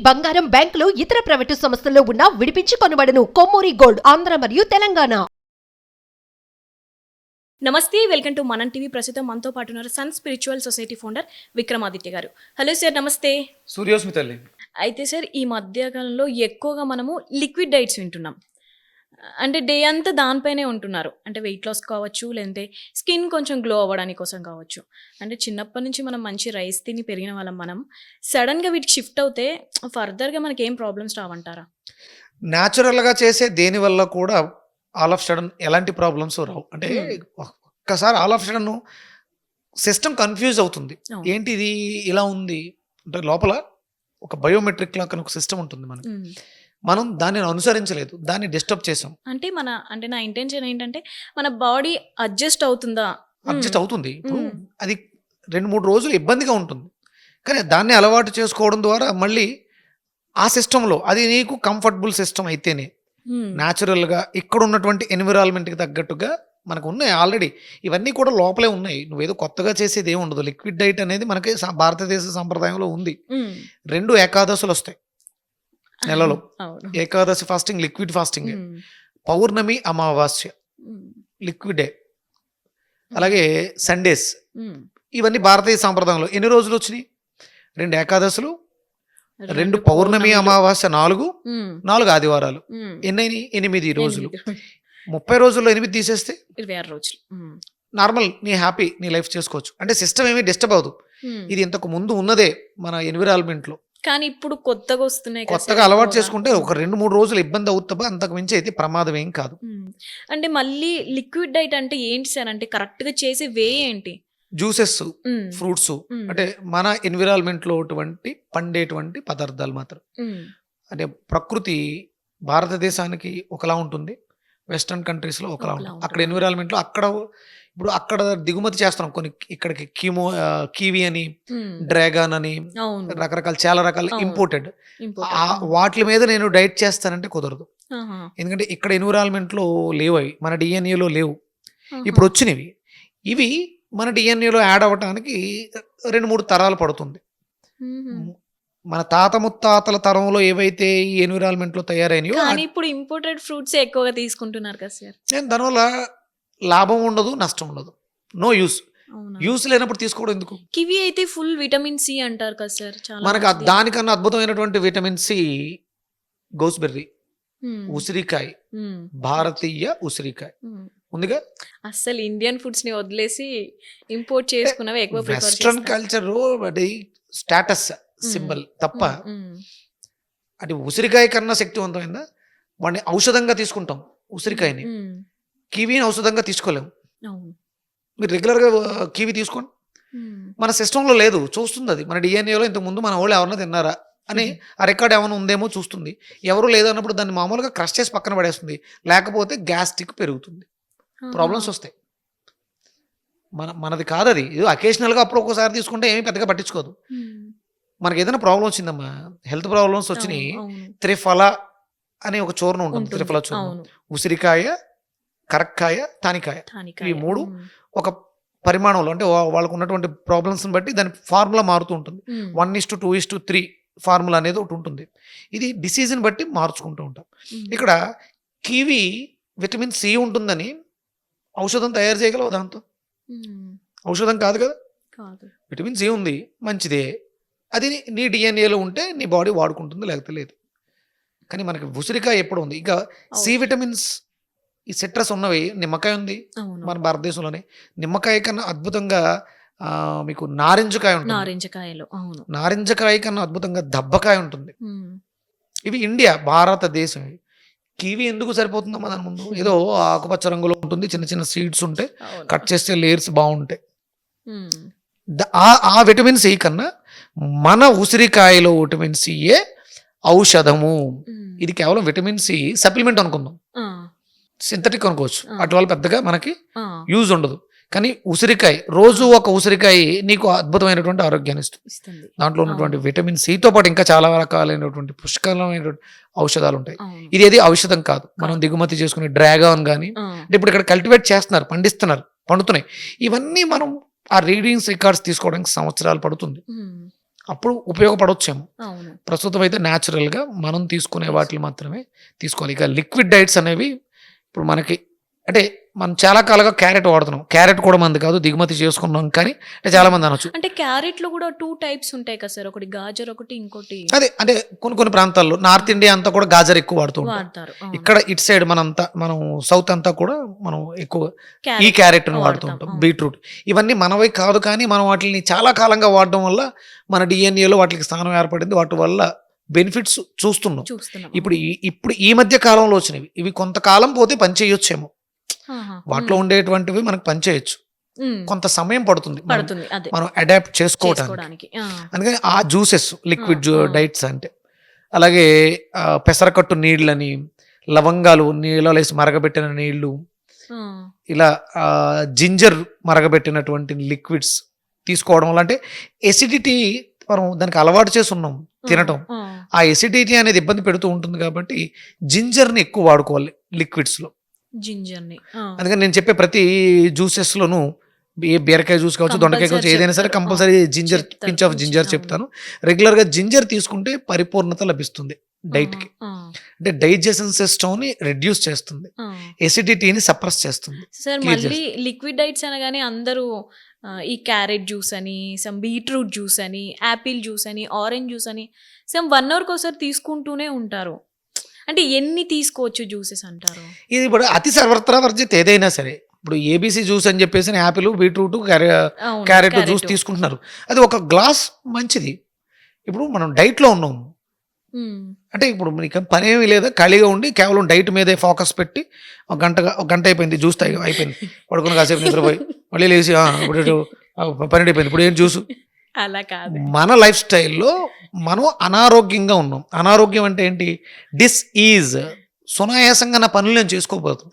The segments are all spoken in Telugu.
బంగారం, బ్యాంకులు, ఇతర ప్రైవేటు సంస్థల్లో ఉన్న విడిపించి కొనబడును. కొమ్మూరి గోల్డ్, ఆంధ్ర మరియు తెలంగాణ. నమస్తే, వెల్కమ్ టు మనం టీవీ. ప్రస్తుతం మనతో పాటు ఉన్నారు Sun spiritual society founder Vikramaditya garu. Hello sir, నమస్తే. సూర్యోస్మి తల్లి. అయితే సార్, ఈ మధ్యకాలంలో ఎక్కువగా మనము లిక్విడ్ డైట్స్ వింటున్నాం. అంటే డే అంతా దానిపైనే ఉంటున్నారు. అంటే వెయిట్ లాస్ కావచ్చు, లేదంటే స్కిన్ కొంచెం గ్లో అవ్వడానికి కోసం కావచ్చు. అంటే చిన్నప్పటి నుంచి మనం మంచి రైస్ తిని పెరిగిన వాళ్ళం. మనం సడన్గా వీటికి షిఫ్ట్ అవుతే ఫర్దర్గా మనకి ఏం ప్రాబ్లమ్స్ రావంటారా? న్యాచురల్గా చేసే దేని వల్ల కూడా ఆల్ ఆఫ్ సడన్ ఎలాంటి ప్రాబ్లమ్స్ రావు. అంటే ఒక్కసారి all of sudden system confuse అవుతుంది. ఏంటి ఇది ఇలా ఉంది అంటే లోపల ఒక బయోమెట్రిక్ లా ఒక సిస్టమ్ ఉంటుంది మనకి. మనం దాన్ని అనుసరించలేదు, దాన్ని డిస్టర్బ్ చేసాం. అంటే నా ఇంటెన్షన్ ఏంటంటే మన బాడీ అడ్జస్ట్ అవుతుందా? అడ్జస్ట్ అవుతుంది. ఇప్పుడు అది 2-3 రోజులు ఇబ్బందిగా ఉంటుంది, కానీ దాన్ని అలవాటు చేసుకోవడం ద్వారా మళ్ళీ ఆ సిస్టంలో అది నీకు కంఫర్టబుల్ సిస్టమ్ అయితేనే న్యాచురల్గా ఇక్కడ ఉన్నటువంటి ఎన్విరాన్మెంట్కి తగ్గట్టుగా మనకు ఉన్నాయి ఆల్రెడీ. ఇవన్నీ కూడా లోపలే ఉన్నాయి. నువ్వేదో కొత్తగా చేసేది ఏమి ఉండదు. లిక్విడ్ డైట్ అనేది మనకి భారతదేశ సంప్రదాయంలో ఉంది. 2 ఏకాదశులు వస్తాయి నెలలో. ఏకాదశి ఫాస్టింగ్ లిక్విడ్ ఫాస్టింగ్, పౌర్ణమి అమావాస్య లిక్విడే, అలాగే సండేస్. ఇవన్నీ భారతీయ సంప్రదాయంలో ఎన్ని రోజులు వచ్చినాయి? 2 ఏకాదశులు, 2 పౌర్ణమి అమావాస్య, 4 ఆదివారాలు. ఎన్నైనా 8 రోజులు. 30 రోజుల్లో 8 తీసేస్తే 26 రోజులు నార్మల్ నీ హ్యాపీ నీ లైఫ్ చేసుకోవచ్చు. అంటే సిస్టమ్ ఏమీ డిస్టర్బ్ అవ్వదు. ఇది ఇంతకు ముందు ఉన్నదే మన ఎన్విరాన్మెంట్ లో. కానీ ఇప్పుడు కొత్తగా వస్తున్నాయి. కొత్తగా అలవాటు చేసుకుంటే ఒక 2-3 రోజులు ఇబ్బంది అవుతా, అంతకు మించి అయితే ప్రమాదం ఏం కాదు. అంటే మళ్ళీ లిక్విడ్ డైట్ అంటే ఏంటి సార్? అంటే కరెక్ట్ గా చేసే వే ఏంటి? జ్యూసెస్, ఫ్రూట్స్, అంటే మన ఎన్విరాన్మెంట్ లో పండేటువంటి పదార్థాలు మాత్రం. అంటే ప్రకృతి భారతదేశానికి ఒకలా ఉంటుంది, వెస్టర్న్ కంట్రీస్ లో ఒకలా ఉంటుంది. అక్కడ ఎన్విరాన్మెంట్ లో అక్కడ దిగుమతి చేస్తున్నాం కొన్ని. ఇక్కడికి కీవీ అని, డ్రాగన్ అని, చాలా రకాల ఇంపోర్టెడ్. వాటి మీద నేను డైట్ చేస్తానంటే కుదరదు. ఎందుకంటే ఇక్కడ ఎన్విరాన్మెంట్ లో లేవు, అవి మన డిఎన్ఏలో లేవు. ఇప్పుడు వచ్చినవి ఇవి మన డిఎన్ఏలో యాడ్ అవ్వటానికి 2-3 తరాలు పడుతుంది. మన తాత ముత్తాతల తరంలో ఏవైతే ఈ ఎన్విరాన్మెంట్ లో తయారైనయో. కానీ ఇప్పుడు ఇంపోర్టెడ్ ఫ్రూట్స్ ఎక్కువగా తీసుకుంటున్నారు కదా సార్. దానివల్ల లాభం ఉండదు, నష్టం ఉండదు. నో యూస్ లేనప్పుడు తీసుకోవడం ఎందుకు? కివి అయితే ఫుల్ విటమిన్ సి అంటారు కదా సార్. మనకు దానికన్నా అద్భుతమైనటువంటి విటమిన్ సి గోస్బెర్రీ, ఉసిరికాయ, భారతీయ ఉసిరికాయ ఉందిగా. అసలు ఇండియన్ ఫుడ్స్ ని వదిలేసి ఇంపోర్ట్ చేసుకున్నవి ఎక్కువ. వెస్ట్రన్ కల్చర్ స్టేటస్ సింబల్ తప్ప అది ఉసిరికాయ కన్నా శక్తివంతమైందా? వాడిని ఔషధంగా తీసుకుంటాం ఉసిరికాయని, కివీని ఔషధంగా తీసుకోలేము. మీరు రెగ్యులర్గా కివీ తీసుకోండి, మన సిస్టంలో లేదు, చూస్తుంది అది. మన డిఎన్ఏలో ఇంతకుముందు మన వాళ్ళు ఎవరన్నా తిన్నారా అని ఆ రికార్డ్ ఏమైనా ఉందేమో చూస్తుంది. ఎవరు లేదన్నప్పుడు దాన్ని మామూలుగా క్రష్ చేసి పక్కన పడేస్తుంది. లేకపోతే గ్యాస్ట్రిక్ పెరుగుతుంది, ప్రాబ్లమ్స్ వస్తాయి. మనది కాదు అది. ఇది అకేషనల్గా అప్పుడు ఒక్కోసారి తీసుకుంటే ఏమీ పెద్దగా పట్టించుకోదు. మనకి ఏదైనా ప్రాబ్లం వచ్చిందమ్మా, హెల్త్ ప్రాబ్లమ్స్ వచ్చినాయి, త్రిఫల అనే ఒక చూర్ణం ఉంటుంది. త్రిఫల చూర్ణం, ఉసిరికాయ, కరక్కాయ, తానికాయ, ఈ 3 ఒక పరిమాణంలో, అంటే వాళ్ళకు ఉన్నటువంటి ప్రాబ్లమ్స్ని బట్టి దాని ఫార్ములా మారుతూ ఉంటుంది. 1:2:3 ఫార్ములా అనేది ఒకటి ఉంటుంది. ఇది డిసీజ్ని బట్టి మార్చుకుంటూ ఉంటాం. ఇక్కడ కివి విటమిన్ సి ఉంటుందని ఔషధం తయారు చేయగలవు దాంతో? ఔషధం కాదు కదా. విటమిన్ సి ఉంది, మంచిదే. అది నీ డిఎన్ఏలో ఉంటే నీ బాడీ వాడుకుంటుంది, లేకపోతే లేదు. కానీ మనకి ఉసిరికాయ ఎప్పుడు ఉంది. ఇంకా సి విటమిన్స్, ఈ సిట్రస్ ఉన్నవి, నిమ్మకాయ ఉంది మన భారతదేశంలోనే. నిమ్మకాయ కన్నా అద్భుతంగా మీకు నారింజకాయ ఉంటుంది. నారింజకాయ కన్నా అద్భుతంగా దబ్బకాయ ఉంటుంది. ఇవి ఇండియా, భారతదేశం. కివి ఎందుకు సరిపోతుందమ్మా దాని ముందు? ఏదో ఆకుపచ్చ రంగులో ఉంటుంది, చిన్న చిన్న సీడ్స్ ఉంటాయి, కట్ చేస్తే లేయర్స్ బాగుంటాయి. ఆ విటమిన్ సి కన్నా మన ఉసిరికాయలో విటమిన్ సియే ఔషధము. ఇది కేవలం విటమిన్ సి సప్లిమెంట్ అనుకుందాం, సింథటిక్ అనుకోవచ్చు. అటు వల్ల పెద్దగా మనకి యూజ్ ఉండదు. కానీ ఉసిరికాయ, రోజు ఒక ఉసిరికాయ నీకు అద్భుతమైనటువంటి ఆరోగ్యాన్ని ఇస్తుంది. దాంట్లో ఉన్నటువంటి విటమిన్ సితో పాటు ఇంకా చాలా రకాలైనటువంటి పుష్కలమైనటువంటి ఔషధాలు ఉంటాయి. ఇది ఏది ఔషధం కాదు. మనం దిగుమతి చేసుకునే డ్రాగన్ కానీ, ఇప్పుడు ఇక్కడ కల్టివేట్ చేస్తున్నారు, పండుతున్నాయి. ఇవన్నీ మనం ఆ రీడింగ్స్ రికార్డ్స్ తీసుకోవడానికి సంవత్సరాలు పడుతుంది. అప్పుడు ఉపయోగపడవచ్చేమో. అవును. ప్రస్తుతం అయితే న్యాచురల్గా మనం తీసుకునే వాటిని మాత్రమే తీసుకోవాలి. ఇక లిక్విడ్ డైట్స్ అనేవి ఇప్పుడు మనకి అంటే మనం చాలా కాలంగా క్యారెట్ వాడుతున్నాం. క్యారెట్ కూడా మంది కాదు, దిగుమతి చేసుకున్నాం. కానీ అంటే చాలా మంది అనొచ్చు అంటే క్యారెట్ లో కూడా 2 టైప్స్ ఉంటాయి కదా సార్, ఒకటి గాజర్, ఒకటి ఇంకోటి అదే అంటే కొన్ని ప్రాంతాల్లో నార్త్ ఇండియా అంతా కూడా గాజర్ ఎక్కువ వాడుతూ ఉంటాం. వాడతారు. ఇక్కడ ఇటు సైడ్ మనం సౌత్ అంతా కూడా మనం ఎక్కువ ఈ క్యారెట్ వాడుతూ ఉంటాం, బీట్రూట్. ఇవన్నీ మనవై కాదు, కానీ మనం వాటిని చాలా కాలంగా వాడడం వల్ల మన డిఎన్ఏలో వాటికి స్థానం ఏర్పడింది. వాటి వల్ల బెనిఫిట్స్ చూస్తున్నాం. ఇప్పుడు ఈ మధ్య కాలంలో వచ్చినవి ఇవి కొంతకాలం పోతే పని చేయొచ్చేమో. వాటిలో ఉండేటువంటివి మనకు పని చేయొచ్చు, కొంత సమయం పడుతుంది మనం అడాప్ట్ చేసుకోవడానికి. అందుకని ఆ జ్యూసెస్ లిక్విడ్ డైట్స్ అంటే, అలాగే పెసరకట్టు నీళ్ళని, లవంగాలు నీళ్ళలో వేసి మరగబెట్టిన నీళ్లు, ఇలా జింజర్ మరగబెట్టినటువంటి లిక్విడ్స్ తీసుకోవడం వల్ల అంటే ఎసిడిటీ మనం దానికి అలవాటు చేసి ఉన్నాం తినటం. ఆ ఎసిడిటీ అనేది ఇబ్బంది పెడుతూ ఉంటుంది కాబట్టి జింజర్ని ఎక్కువ వాడుకోవాలి లిక్విడ్స్లో. జింజర్ని అందుకని నేను చెప్పే ప్రతి జ్యూసెస్ లోను ఏ బీరకాయ జ్యూస్ కావచ్చు, దొండకాయ కావచ్చు, ఏదైనా సరే compulsory ginger, pinch of ginger చెప్తాను. రెగ్యులర్ గా జింజర్ తీసుకుంటే పరిపూర్ణత లభిస్తుంది డైట్ కి. అంటే డైజెషన్ సిస్టమ్ ని రెడ్యూస్ చేస్తుంది, ఎసిడిటీని సప్రెస్ చేస్తుంది. సార్ మళ్ళీ లిక్విడ్ డైట్స్ అనగానే అందరూ ఈ క్యారెట్ జ్యూస్ అని, సమ్ బీట్రూట్ జ్యూస్ అని, యాపిల్ జ్యూస్ అని, ఆరెంజ్ జ్యూస్ అని సమ్ 1 hour ఒకసారి తీసుకుంటూనే ఉంటారు. అంటే ఎన్ని తీసుకోవచ్చు జ్యూసెస్ అంటారు? ఇది ఇప్పుడు అతి సర్వత్రా వర్జిత్ ఏదైనా సరే. ఇప్పుడు ఏబీసీ జ్యూస్ అని చెప్పేసి యాపిల్, బీట్రూట్, క్యారెట్ జ్యూస్ తీసుకుంటున్నారు. అది ఒక గ్లాస్ మంచిది. ఇప్పుడు మనం డైట్లో ఉన్నాం అంటే ఇప్పుడు మీకు పని ఏమీ లేదా, ఖాళీగా ఉండి కేవలం డైట్ మీదే ఫోకస్ పెట్టి ఒక గంట అయిపోయింది జ్యూస్ తాగి అయిపోయింది, పడుకుని కాసేపు నిద్రపోయి మళ్ళీ లేచి ఇప్పుడు 12 అయిపోయింది, ఇప్పుడు ఏం జ్యూస్. అలా కాదు. మన లైఫ్ స్టైల్లో మనం అనారోగ్యంగా ఉన్నాం. అనారోగ్యం అంటే ఏంటి? డిస్ఈజ్. సునాయాసంగా నా పనులు నేను చేసుకోబోతుంది,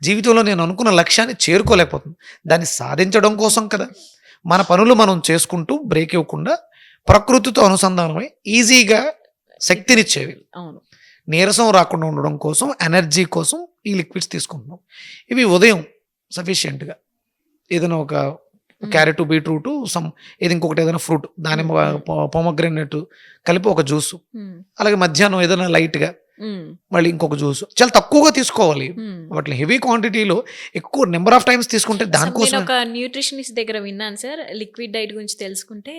జీవితంలో నేను అనుకున్న లక్ష్యాన్ని చేరుకోలేకపోతుంది. దాన్ని సాధించడం కోసం కదా మన పనులు మనం చేసుకుంటూ బ్రేక్ ఇవ్వకుండా ప్రకృతితో అనుసంధానమై ఈజీగా శక్తినిచ్చేవి, నీరసం రాకుండా ఉండడం కోసం, ఎనర్జీ కోసం ఈ లిక్విడ్స్ తీసుకుంటున్నాం. ఇవి ఉదయం సఫిషియెంట్గా ఏదైనా ఒక క్యారెట్, బీట్రూట్, ఏది ఇంకొకటి ఏదైనా ఫ్రూట్, దానిమ్మ, పొమగ్రెనేట్ కలిపి ఒక జ్యూస్. అలాగే మధ్యాహ్నం ఏదైనా లైట్గా మళ్ళీ ఇంకొక జ్యూస్. చాలా తక్కువగా తీసుకోవాలి వాటిని. హెవీ క్వాంటిటీలో ఎక్కువ నెంబర్ ఆఫ్ టైమ్స్ తీసుకుంటే దానికోసం. ఒక న్యూట్రిషనిస్ట్ దగ్గర విన్నాను సార్, లిక్విడ్ డైట్ గురించి తెలుసుకుంటే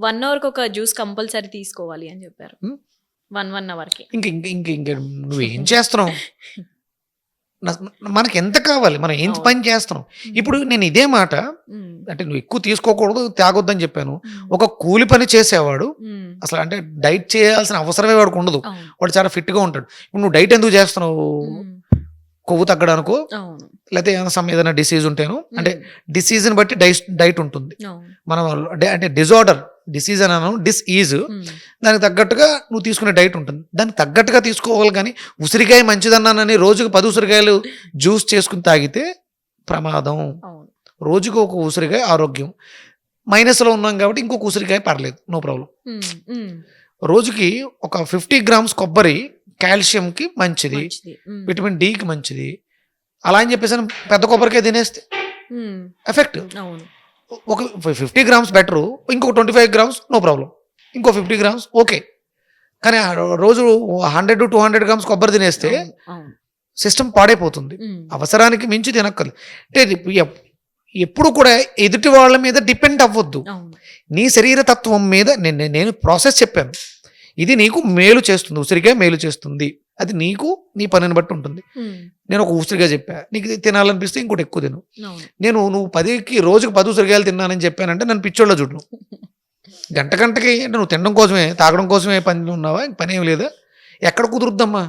1 hourకి ఒక జ్యూస్ కంపల్సరీ తీసుకోవాలి అని చెప్పారు. 1 hourకి. ఇంక నువ్వేం చేస్తున్నావు? మనకి ఎంత కావాలి, మనం ఏం పని చేస్తున్నాం? ఇప్పుడు నేను ఇదే మాట అంటే నువ్వు ఎక్కువ తీసుకోకూడదు, తాగొద్దని చెప్పాను. ఒక కూలి పని చేసేవాడు అసలు అంటే డైట్ చేయాల్సిన అవసరమే వాడికి ఉండదు, వాడు చాలా ఫిట్ గా ఉంటాడు. ఇప్పుడు నువ్వు డైట్ ఎందుకు చేస్తున్నావు? కొవ్వు తగ్గడానికో, లేకపోతే ఏదైనా డిసీజ్ ఉంటేను. అంటే డిసీజ్ని బట్టి డైట్ ఉంటుంది. మనం అంటే డిజార్డర్, డిసీజ్ అని అన్నాను, డిస్ఈజ్, దానికి తగ్గట్టుగా నువ్వు తీసుకునే డైట్ ఉంటుంది. దానికి తగ్గట్టుగా తీసుకోవాలి. కానీ ఉసిరికాయ మంచిదన్నానని రోజుకు 10 ఉసిరికాయలు జ్యూస్ చేసుకుని తాగితే ప్రమాదం. రోజుకు ఒక ఉసిరికాయ ఆరోగ్యం. మైనస్లో ఉన్నాం కాబట్టి ఇంకొక ఉసిరికాయ పర్లేదు, నో ప్రాబ్లం. రోజుకి ఒక 50 grams కొబ్బరి కాల్షియంకి మంచిది, విటమిన్ డికి మంచిది. అలా అని చెప్పేసి పెద్ద కొబ్బరికాయ తినేస్తే ఎఫెక్ట్. ఒక 50 grams బెటరు, ఇంకొక 25 grams నో ప్రాబ్లం, ఇంకో 50 grams ఓకే. కానీ రోజు 100 to 200 grams కొబ్బరి తినేస్తే సిస్టమ్ పాడైపోతుంది. అవసరానికి మించి తినక్కర్లేదు. అంటే ఎప్పుడు కూడా ఎదుటి వాళ్ళ మీద డిపెండ్ అవ్వద్దు. నీ శరీర తత్వం మీద నేను ప్రాసెస్ చెప్పాను. ఇది నీకు మేలు చేస్తుంది, ఉసిరికాయ మేలు చేస్తుంది, అది నీకు నీ పనిని బట్టి ఉంటుంది. నేను ఒక ఉసిరికాయ చెప్పా, నీకు తినాలనిపిస్తే ఇంకోటి ఎక్కువ తిను. నువ్వు రోజుకి 10 ఉసిరికాయలు తిన్నానని చెప్పానంటే నన్ను పిచ్చోళ్ళ చూడు. గంటకి నువ్వు తినడం కోసమే, తాగడం కోసమే పని ఉన్నావా? పని ఏమి లేదా? ఎక్కడ కుదురుద్దమ్మా?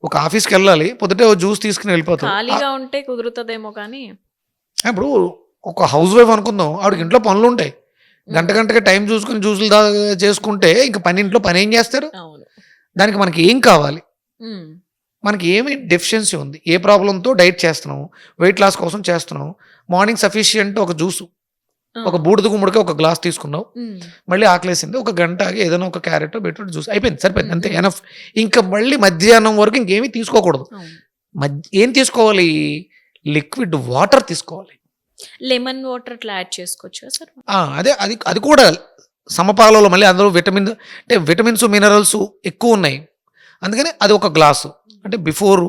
ఒక ఆఫీస్కి వెళ్ళాలి, పొద్దుటే జ్యూస్ తీసుకుని వెళ్ళిపోతావు. ఖాళీగా ఉంటే కుదురుతుందేమో. కానీ ఇప్పుడు ఒక హౌస్ వైఫ్ అనుకుందాం, ఆవిడకి ఇంట్లో పనులు ఉంటాయి. గంటకి టైం చూసుకుని జ్యూసులు చేసుకుంటే ఇంకా ఇంట్లో పని ఏం చేస్తారు? దానికి మనకి ఏం కావాలి? మనకి ఏమి డెఫిషియన్సీ ఉంది, ఏ ప్రాబ్లంతో డైట్ చేస్తున్నాము, వెయిట్ లాస్ కోసం చేస్తున్నాము. మార్నింగ్ సఫిషియంట్ ఒక జ్యూసు, ఒక బూడిద గుమ్మడికి ఒక గ్లాస్ తీసుకున్నావు, మళ్ళీ ఆకలేసింది, ఒక గంట ఆగి ఏదైనా ఒక క్యారెట్, బీట్రూట్ జ్యూస్, అయిపోయింది, సరిపోయింది, అంతే ఎనఫ్. ఇంకా మళ్ళీ మధ్యాహ్నం వరకు ఇంకేమీ తీసుకోకూడదు. ఏం తీసుకోవాలి? లిక్విడ్ వాటర్ తీసుకోవాలి. లెమన్ వాటర్ అట్లా యాడ్ చేసుకోవచ్చు సార్? అది కూడా సమపాలలో మళ్ళీ అందులో విటమిన్స్ మినరల్స్ ఎక్కువ ఉన్నాయి. అందుకని అది ఒక గ్లాసు, అంటే బిఫోర్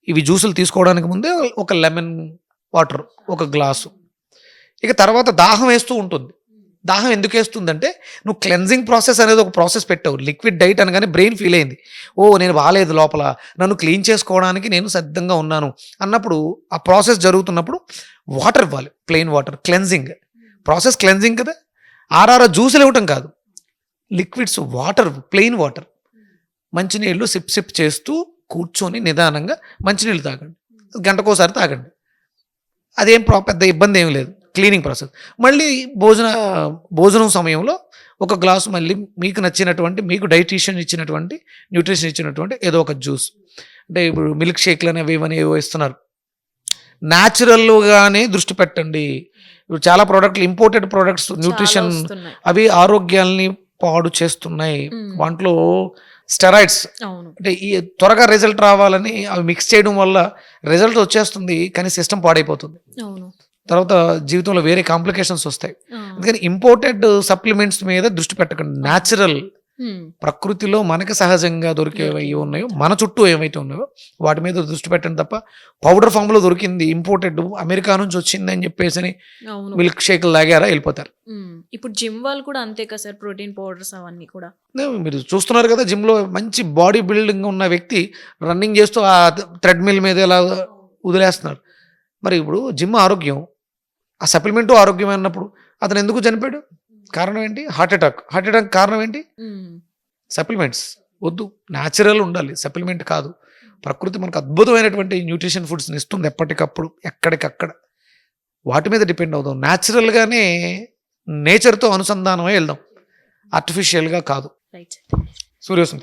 ఇవి జ్యూసులు తీసుకోవడానికి ముందే ఒక లెమన్ వాటర్ ఒక గ్లాసు. ఇక తర్వాత దాహం వేస్తూ ఉంటుంది. దాహం ఎందుకు వేస్తుందంటే నువ్వు క్లెన్జింగ్ ప్రాసెస్ అనేది ఒక ప్రాసెస్ పెట్టావు. లిక్విడ్ డైట్ అనగానే బ్రెయిన్ ఫీల్ అయింది, ఓ నేను బాగాలేదు లోపల, నన్ను క్లీన్ చేసుకోవడానికి నేను సిద్ధంగా ఉన్నాను అన్నప్పుడు ఆ ప్రాసెస్ జరుగుతున్నప్పుడు వాటర్ ఇవ్వాలి, plain water. Cleansing process cleansing కదా. ఆర్ఆర్ జ్యూసులు ఇవ్వటం కాదు, లిక్విడ్స్ వాటర్, ప్లెయిన్ వాటర్. మంచినీళ్ళు సిప్ చేస్తూ కూర్చొని నిదానంగా మంచినీళ్ళు తాగండి, గంటకోసారి తాగండి. అదేం పెద్ద ఇబ్బంది ఏమి లేదు. Cleaning process. మళ్ళీ భోజనం సమయంలో ఒక గ్లాసు మళ్ళీ మీకు నచ్చినటువంటి, మీకు డైటీషియన్ ఇచ్చినటువంటి, న్యూట్రిషన్ ఇచ్చినటువంటి ఏదో ఒక జ్యూస్. అంటే ఇప్పుడు మిల్క్ షేక్లు అనేవి ఇవన్నీ ఏవో ఇస్తున్నారు, న్యాచురల్గానే దృష్టి పెట్టండి. ఇప్పుడు చాలా ప్రోడక్ట్లు, ఇంపోర్టెడ్ ప్రోడక్ట్స్, న్యూట్రిషన్ అవి ఆరోగ్యాల్ని పాడు చేస్తున్నాయి. వాటిలో స్టెరాయిడ్స్, అంటే ఈ త్వరగా రిజల్ట్ రావాలని అవి మిక్స్ చేయడం వల్ల రిజల్ట్ వచ్చేస్తుంది, కానీ సిస్టమ్ పాడైపోతుంది. తర్వాత జీవితంలో వేరే కాంప్లికేషన్స్ వస్తాయి. అందుకని ఇంపోర్టెడ్ సప్లిమెంట్స్ మీద దృష్టి పెట్టకండి. న్యాచురల్, ప్రకృతిలో మనకి సహజంగా దొరికేవి ఉన్నాయో, మన చుట్టూ ఏవైతే ఉన్నాయో వాటి మీద దృష్టి పెట్టండి తప్ప పౌడర్ ఫామ్ లో దొరికింది, ఇంపోర్టెడ్, అమెరికా నుంచి వచ్చింది అని చెప్పేసి మిల్క్ షేక్లు తాగారా వెళ్ళిపోతారు. ఇప్పుడు జిమ్ వాళ్ళు కూడా అంతే కదా సార్, ప్రోటీన్ పౌడర్స్ అవన్నీ కూడా మీరు చూస్తున్నారు కదా. జిమ్ లో మంచి బాడీ బిల్డింగ్ ఉన్న వ్యక్తి రన్నింగ్ చేస్తూ ఆ థ్రెడ్మిల్ మీద ఇలా వదిలేస్తున్నారు. మరి ఇప్పుడు జిమ్ ఆరోగ్యం, ఆ సప్లిమెంటు ఆరోగ్యం అన్నప్పుడు అతను ఎందుకు చనిపోయాడు? కారణం ఏంటి? హార్ట్ అటాక్ కారణం ఏంటి? సప్లిమెంట్స్ వద్దు, న్యాచురల్ ఉండాలి, సప్లిమెంట్ కాదు. ప్రకృతి మనకు అద్భుతమైనటువంటి న్యూట్రిషన్ ఫుడ్స్ని ఇస్తుంది ఎప్పటికప్పుడు, ఎక్కడికక్కడ. వాటి మీద డిపెండ్ అవుదాం. న్యాచురల్గానే నేచర్తో అనుసంధానమై వెళ్దాం, ఆర్టిఫిషియల్గా కాదు. రైట్. సూర్యవసం